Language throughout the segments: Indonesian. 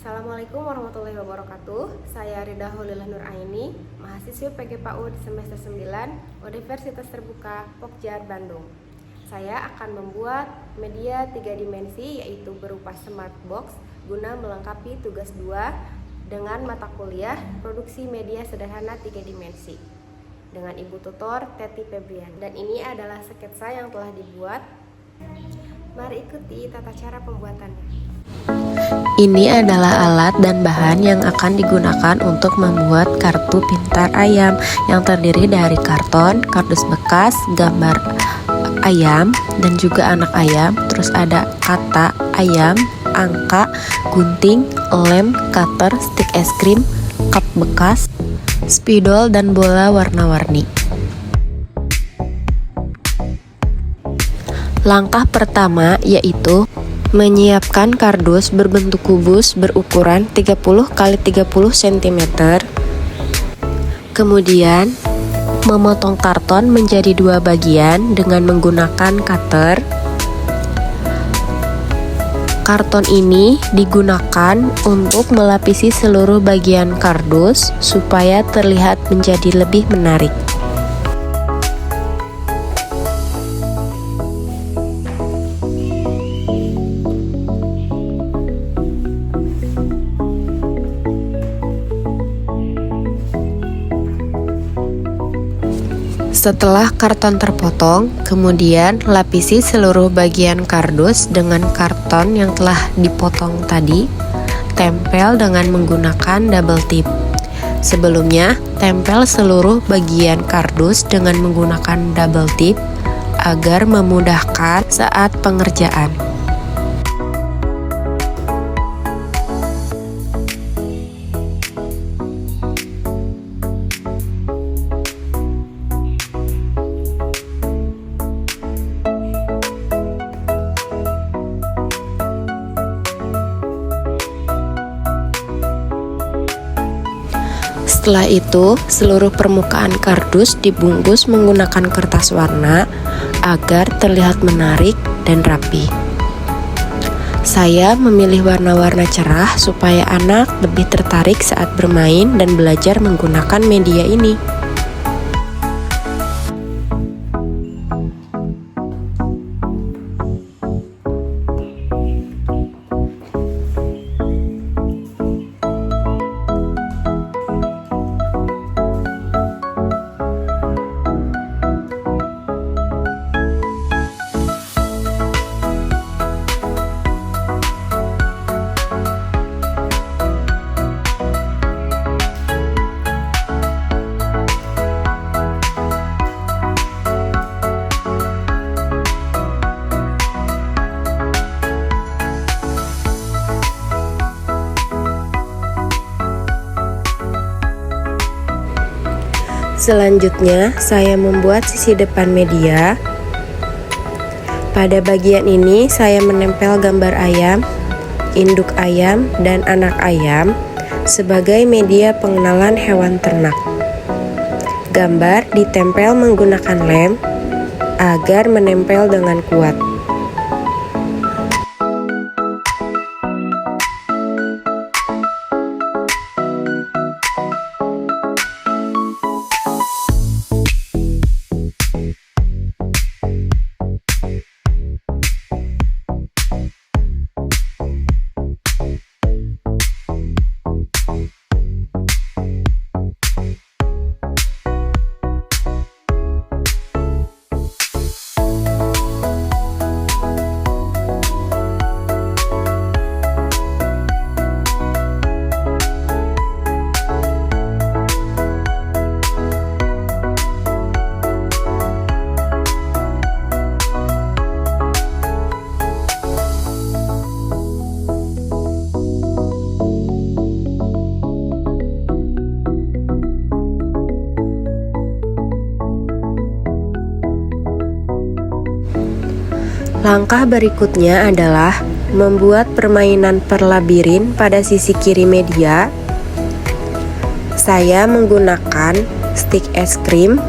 Assalamualaikum warahmatullahi wabarakatuh. Saya Rida Holillah Nur Aini, mahasiswi PG PAUD semester 9 Universitas Terbuka Pokjar Bandung. Saya akan membuat media 3 dimensi yaitu berupa smart box guna melengkapi tugas 2 dengan mata kuliah Produksi Media Sederhana 3 dimensi dengan Ibu Tutor Teti Febrian. Dan ini adalah sketsa yang telah dibuat. Mari ikuti tata cara pembuatannya. Ini adalah alat dan bahan yang akan digunakan untuk membuat kartu pintar ayam yang terdiri dari karton, kardus bekas, gambar ayam dan juga anak ayam. Terus ada kata ayam, angka, gunting, lem, cutter, stik es krim, cup bekas, spidol dan bola warna-warni. Langkah pertama yaitu menyiapkan kardus berbentuk kubus berukuran 30 x 30 cm. Kemudian, memotong karton menjadi 2 bagian dengan menggunakan cutter. Karton ini digunakan untuk melapisi seluruh bagian kardus supaya terlihat menjadi lebih menarik. Setelah karton terpotong, kemudian lapisi seluruh bagian kardus dengan karton yang telah dipotong tadi. Tempel dengan menggunakan double tip. Sebelumnya, tempel seluruh bagian kardus dengan menggunakan double tip agar memudahkan saat pengerjaan. Setelah itu, seluruh permukaan kardus dibungkus menggunakan kertas warna agar terlihat menarik dan rapi. Saya memilih warna-warna cerah supaya anak lebih tertarik saat bermain dan belajar menggunakan media ini. Selanjutnya, saya membuat sisi depan media. Pada bagian ini, saya menempel gambar ayam, induk ayam, dan anak ayam sebagai media pengenalan hewan ternak. Gambar ditempel menggunakan lem agar menempel dengan kuat. Langkah berikutnya adalah membuat permainan perlabirin pada sisi kiri media. Saya menggunakan stik es krim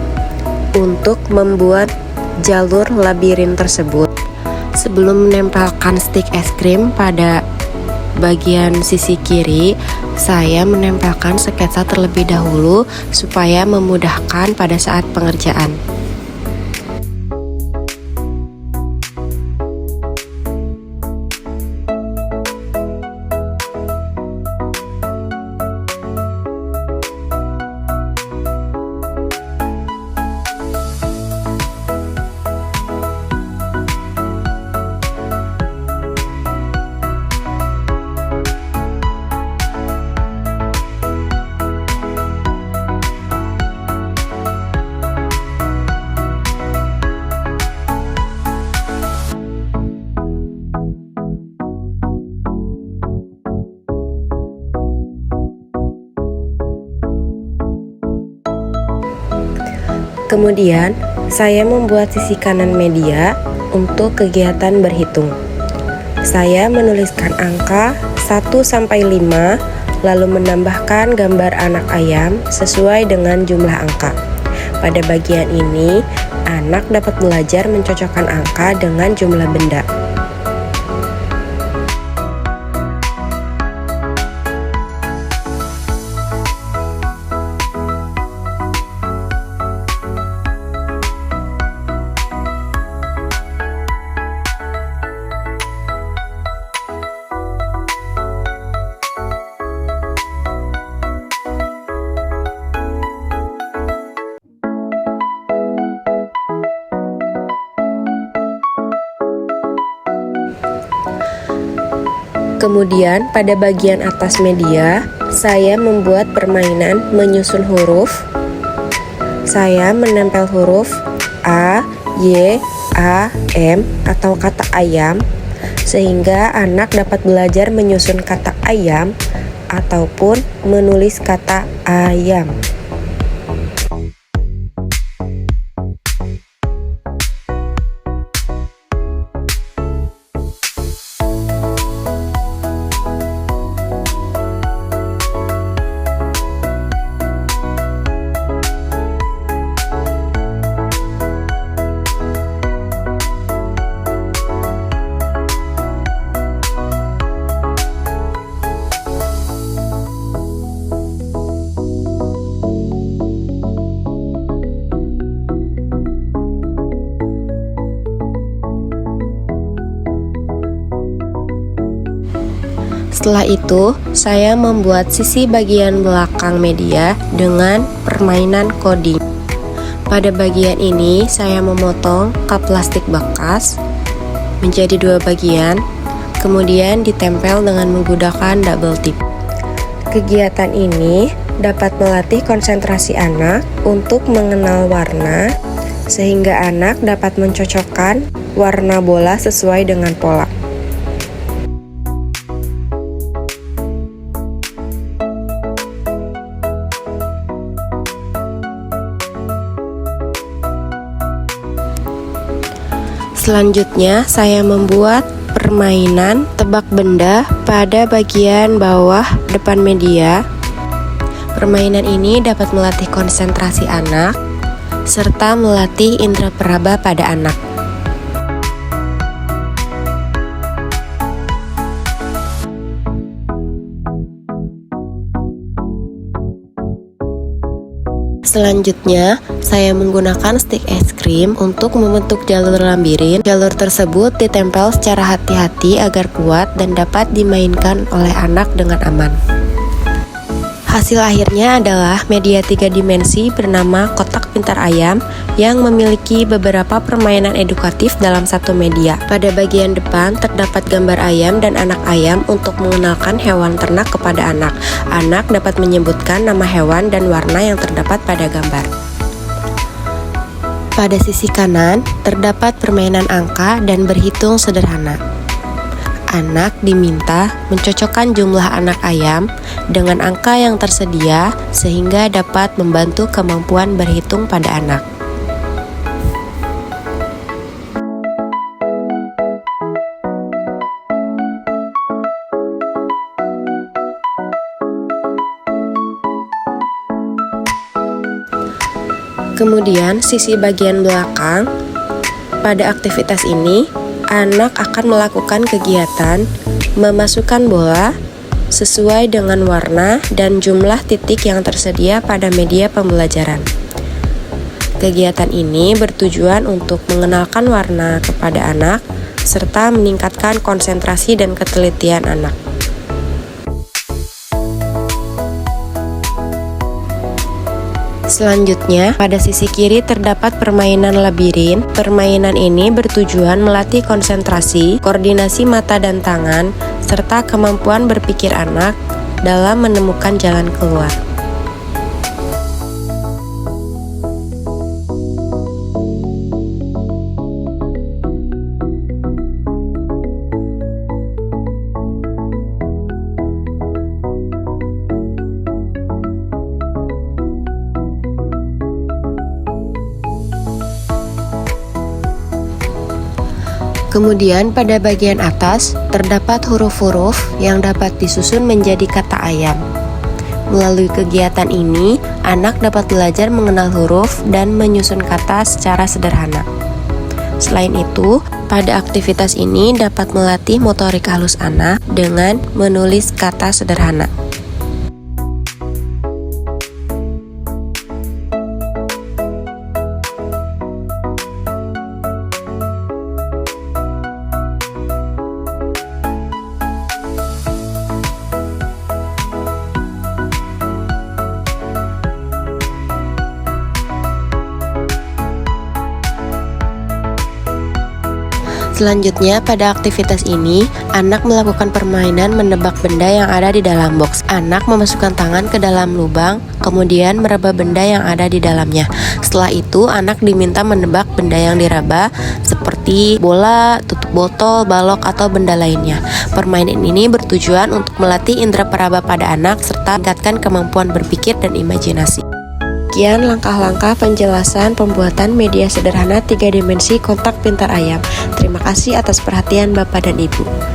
untuk membuat jalur labirin tersebut. Sebelum menempelkan stik es krim pada bagian sisi kiri, saya menempelkan sketsa terlebih dahulu supaya memudahkan pada saat pengerjaan. Kemudian, saya membuat sisi kanan media untuk kegiatan berhitung. Saya menuliskan angka 1-5, lalu menambahkan gambar anak ayam sesuai dengan jumlah angka. Pada bagian ini, anak dapat belajar mencocokkan angka dengan jumlah benda. Kemudian pada bagian atas media, saya membuat permainan menyusun huruf. Saya menempel huruf A, Y, A, M atau kata ayam, sehingga anak dapat belajar menyusun kata ayam ataupun menulis kata ayam. Setelah itu, saya membuat sisi bagian belakang media dengan permainan coding. Pada bagian ini, saya memotong kap plastik bekas menjadi 2 bagian, kemudian ditempel dengan menggunakan double tip. Kegiatan ini dapat melatih konsentrasi anak untuk mengenal warna, sehingga anak dapat mencocokkan warna bola sesuai dengan pola. Selanjutnya, saya membuat permainan tebak benda pada bagian bawah depan media. Permainan ini dapat melatih konsentrasi anak serta melatih indera peraba pada anak. Selanjutnya, saya menggunakan stik es krim untuk membentuk jalur labirin. Jalur tersebut ditempel secara hati-hati agar kuat dan dapat dimainkan oleh anak dengan aman. Hasil akhirnya adalah media 3 dimensi bernama kotak pintar ayam yang memiliki beberapa permainan edukatif dalam satu media. Pada bagian depan terdapat gambar ayam dan anak ayam untuk mengenalkan hewan ternak kepada anak. Anak dapat menyebutkan nama hewan dan warna yang terdapat pada gambar. Pada sisi kanan terdapat permainan angka dan berhitung sederhana. Anak diminta mencocokkan jumlah anak ayam dengan angka yang tersedia sehingga dapat membantu kemampuan berhitung pada anak. Kemudian sisi bagian belakang, pada aktivitas ini anak akan melakukan kegiatan memasukkan bola sesuai dengan warna dan jumlah titik yang tersedia pada media pembelajaran. Kegiatan ini bertujuan untuk mengenalkan warna kepada anak serta meningkatkan konsentrasi dan ketelitian anak. Selanjutnya, pada sisi kiri terdapat permainan labirin. Permainan ini bertujuan melatih konsentrasi, koordinasi mata dan tangan, serta kemampuan berpikir anak dalam menemukan jalan keluar. Kemudian pada bagian atas terdapat huruf-huruf yang dapat disusun menjadi kata ayam. Melalui kegiatan ini, anak dapat belajar mengenal huruf dan menyusun kata secara sederhana. Selain itu, pada aktivitas ini dapat melatih motorik halus anak dengan menulis kata sederhana. Selanjutnya, pada aktivitas ini, anak melakukan permainan menebak benda yang ada di dalam box. Anak memasukkan tangan ke dalam lubang, kemudian meraba benda yang ada di dalamnya. Setelah itu, anak diminta menebak benda yang diraba, seperti bola, tutup botol, balok, atau benda lainnya. Permainan ini bertujuan untuk melatih indera peraba pada anak, serta meningkatkan kemampuan berpikir dan imajinasi. Sekian langkah-langkah penjelasan pembuatan media sederhana 3 dimensi kontak pintar ayam. Terima kasih atas perhatian Bapak dan Ibu.